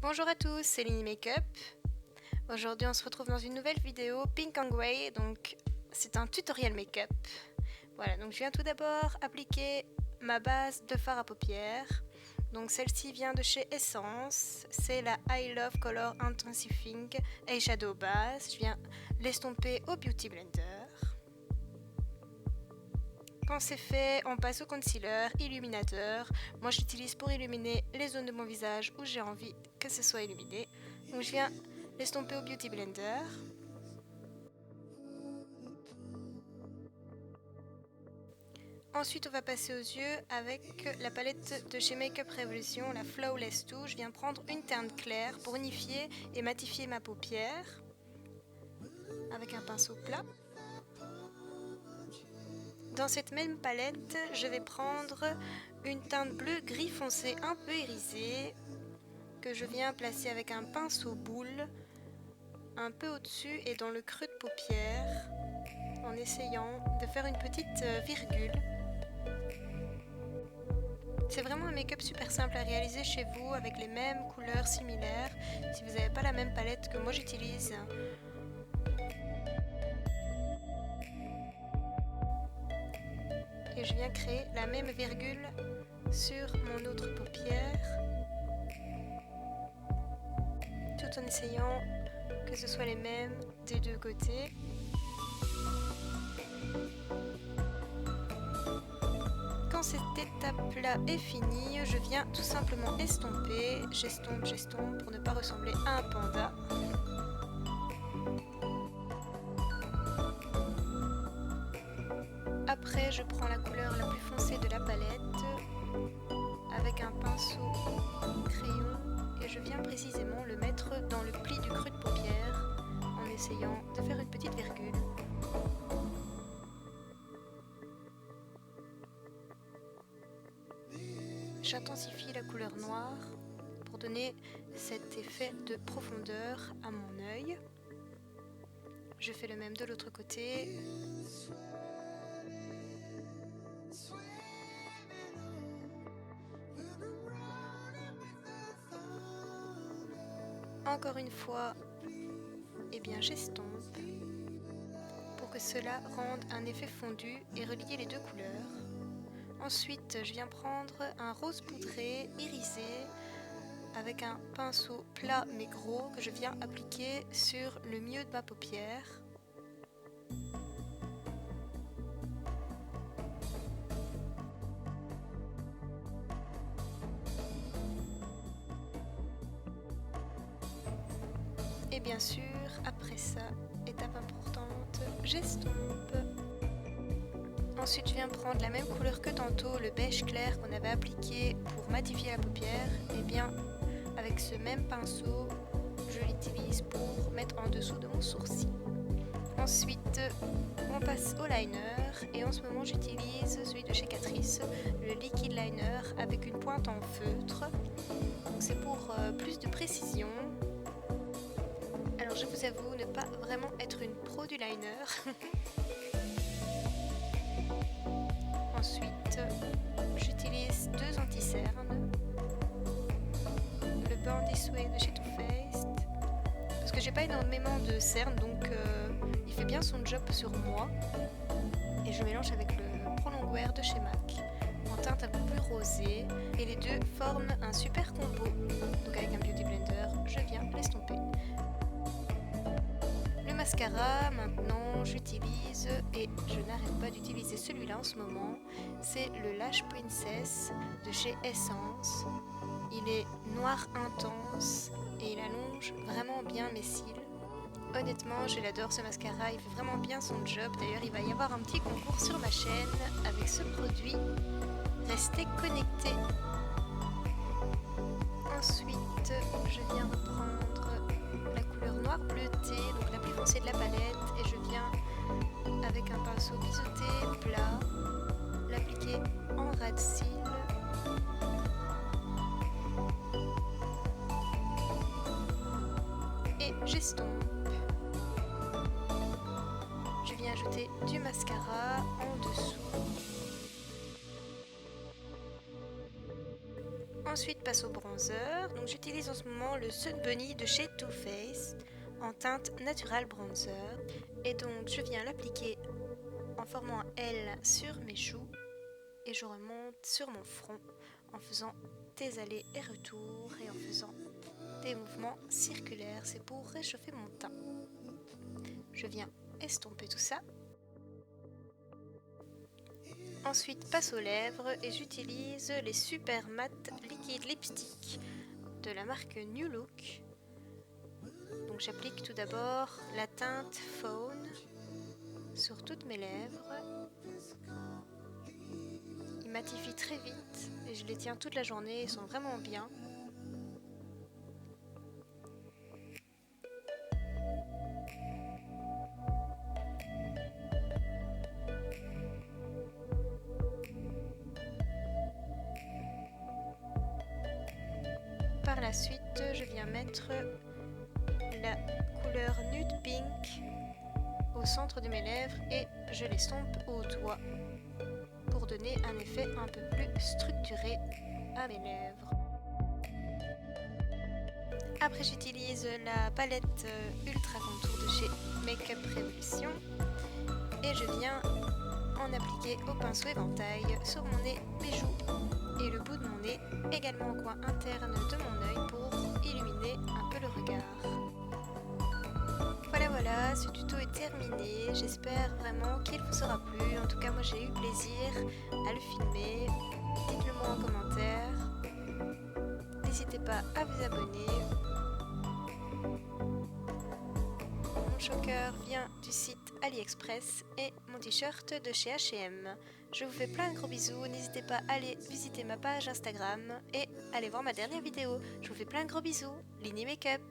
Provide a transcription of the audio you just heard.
Bonjour à tous, c'est Lini Makeup. Aujourd'hui on se retrouve dans une nouvelle vidéo Pink and Grey, donc c'est un tutoriel make-up. Voilà, donc je viens tout d'abord appliquer ma base de fard à paupières. Donc celle-ci vient de chez Essence, c'est la I Love Color Intensifying Eyeshadow Base. Je viens l'estomper au Beauty Blender. Quand c'est fait, on passe au concealer, illuminateur. Moi j'utilise pour illuminer les zones de mon visage où j'ai envie que ce soit illuminé. Donc je viens l'estomper au Beauty Blender. Ensuite on va passer aux yeux avec la palette de chez Makeup Revolution, la Flawless 2. Je viens prendre une teinte claire pour unifier et matifier ma paupière avec un pinceau plat. Dans cette même palette, je vais prendre une teinte bleu gris foncé un peu irisée que je viens placer avec un pinceau boule un peu au-dessus et dans le creux de paupière en essayant de faire une petite virgule. C'est vraiment un make-up super simple à réaliser chez vous avec les mêmes couleurs similaires si vous n'avez pas la même palette que moi j'utilise. Et je viens créer la même virgule sur mon autre paupière tout en essayant que ce soit les mêmes des deux côtés. Quand cette étape-là est finie, je viens tout simplement estomper. J'estompe pour ne pas ressembler à un panda. Après, je prends la couleur la plus foncée de la palette avec un pinceau crayon et je viens précisément le mettre dans le pli du creux de paupière en essayant de faire une petite virgule. J'intensifie la couleur noire pour donner cet effet de profondeur à mon œil. Je fais le même de l'autre côté. Encore une fois, j'estompe pour que cela rende un effet fondu et relier les deux couleurs. Ensuite, je viens prendre un rose poudré irisé avec un pinceau plat mais gros que je viens appliquer sur le milieu de ma paupière. Et bien sûr, après ça, étape importante, j'estompe. Ensuite, je viens prendre la même couleur que tantôt, le beige clair qu'on avait appliqué pour matifier la paupière. Et bien, avec ce même pinceau, je l'utilise pour mettre en dessous de mon sourcil. Ensuite, on passe au liner et en ce moment, j'utilise celui de chez Catrice, le liquid liner avec une pointe en feutre. Donc c'est pour plus de précision. Alors je vous avoue ne pas vraiment être une pro du liner. Ensuite, j'utilise deux anti-cernes. Le Born This Way de chez Too Faced. Parce que j'ai pas énormément de cernes, donc il fait bien son job sur moi. Et je mélange avec le Prolong Wear de chez MAC, en teinte un peu plus rosée. Et les deux forment un super combo. Donc avec un Beauty Blender, je viens l'estomper. Mascara, maintenant j'utilise, et je n'arrête pas d'utiliser celui-là en ce moment, c'est le Lash Princess de chez Essence. Il est noir intense et il allonge vraiment bien mes cils. Honnêtement, je l'adore ce mascara, il fait vraiment bien son job. D'ailleurs, il va y avoir un petit concours sur ma chaîne avec ce produit. Restez connectés. Ensuite, je viens reprendre la couleur noir bleuté, donc la plus foncée de la palette, et je viens avec un pinceau biseauté plat l'appliquer en ras de cils. Et j'estompe. Je viens ajouter du mascara en dessous. Ensuite, passe au bronzer. Donc j'utilise en ce moment le Sun Bunny de chez Too Faced en teinte Natural Bronzer. Et donc je viens l'appliquer en formant un L sur mes joues et je remonte sur mon front en faisant des allers et retours et en faisant des mouvements circulaires. C'est pour réchauffer mon teint. Je viens estomper tout ça. Ensuite, passe aux lèvres et j'utilise les Super Matte Liquid Lipstick de la marque New Look. Donc j'applique tout d'abord la teinte Fawn sur toutes mes lèvres. Ils matifient très vite et je les tiens toute la journée, ils sont vraiment bien. Par la suite, je viens mettre la couleur Nude Pink au centre de mes lèvres et je l'estompe au doigt pour donner un effet un peu plus structuré à mes lèvres. Après, j'utilise la palette Ultra Contour de chez Makeup Revolution et je viens en appliquer au pinceau éventail sur mon nez, mes joues et le bout de mon nez, également au coin interne de mon œil pour illuminer un peu le regard. Voilà, ce tuto est terminé, j'espère vraiment qu'il vous aura plu. En tout cas, moi j'ai eu plaisir à le filmer. Dites-le moi en commentaire. N'hésitez pas à vous abonner. Mon choker vient du site AliExpress et mon t-shirt de chez H&M. Je vous fais plein de gros bisous, n'hésitez pas à aller visiter ma page Instagram et aller voir ma dernière vidéo. Je vous fais plein de gros bisous, Lini Makeup.